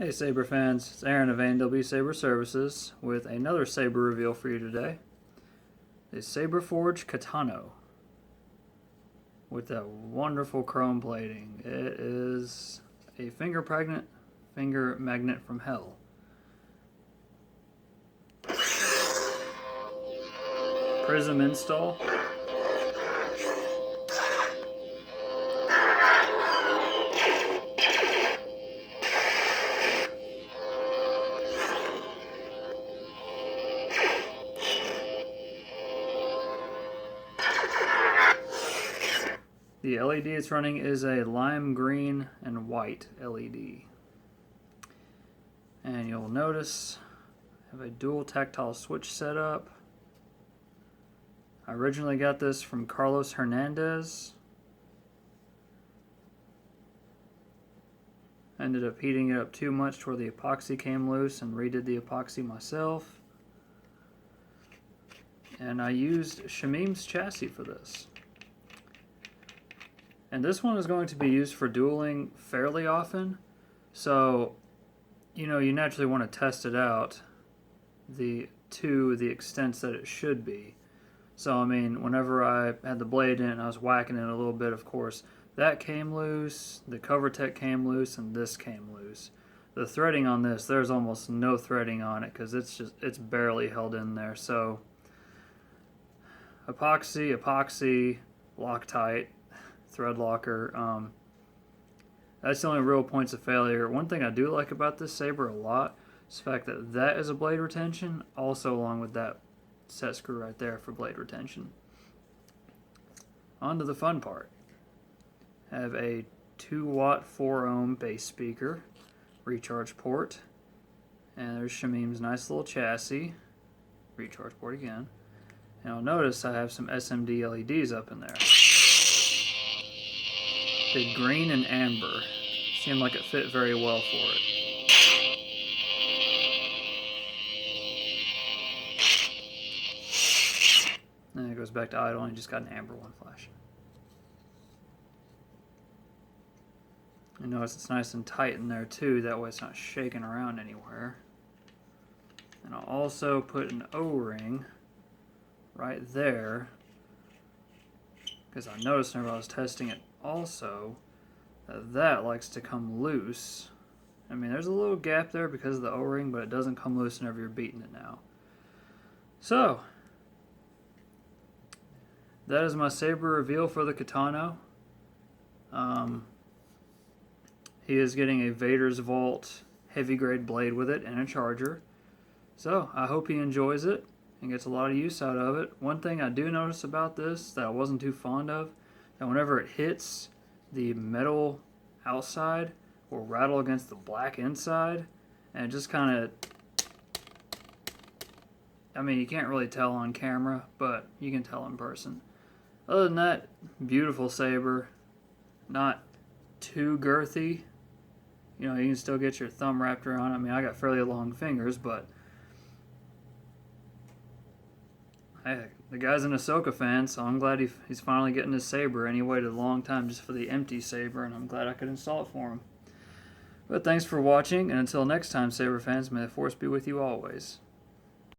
Hey Saber fans, it's Aaron of A&W Saber Services with another Saber reveal for you today. The Saberforge Ka'tano with that wonderful chrome plating. It is a finger magnet from hell. Prizm install. The LED it's running is a lime green and white LED. And you'll notice I have a dual tactile switch set up. I originally got this from Carlos Hernandez. Ended up heating it up too much to where the epoxy came loose and redid the epoxy myself. And I used Shameem's chassis for this. And this one is going to be used for dueling fairly often. So, you naturally want to test it out to the extent that it should be. So, I mean, whenever I had the blade in and I was whacking it a little bit, of course, that came loose, the cover tech came loose, and this came loose. The threading on this, there's almost no threading on it because it's barely held in there. So, epoxy, Loctite, thread locker. That's the only real points of failure. One thing I do like about this Saber a lot is the fact that that is a blade retention, also along with that set screw right there for blade retention. On to the fun part. I have a 2-watt 4-ohm bass speaker, recharge port, and there's Shameem's nice little chassis, recharge port again. And you'll notice I have some SMD LEDs up in there. The green and amber seemed like it fit very well for it. And it goes back to idle and you just got an amber one flashing. You notice it's nice and tight in there too, that way it's not shaking around anywhere. And I'll also put an O-ring right there, because I noticed whenever I was testing it also that likes to come loose. I mean, there's a little gap there because of the O-ring, but it doesn't come loose whenever you're beating it now. So, that is my Saber reveal for the Ka'tano. He is getting a Vader's Vault heavy grade blade with it and a charger. So, I hope he enjoys it and gets a lot of use out of it. One thing I do notice about this that I wasn't too fond of, that whenever it hits, the metal outside will rattle against the black inside, and it just kind of, I mean, you can't really tell on camera, but you can tell in person. Other than that, beautiful Saber. Not too girthy. You can still get your thumb wrapped around it. I mean, I got fairly long fingers, but hey, the guy's an Ahsoka fan, so I'm glad he's finally getting his Saber, and he waited a long time just for the empty Saber, and I'm glad I could install it for him. But thanks for watching, and until next time, Saber fans, may the Force be with you always.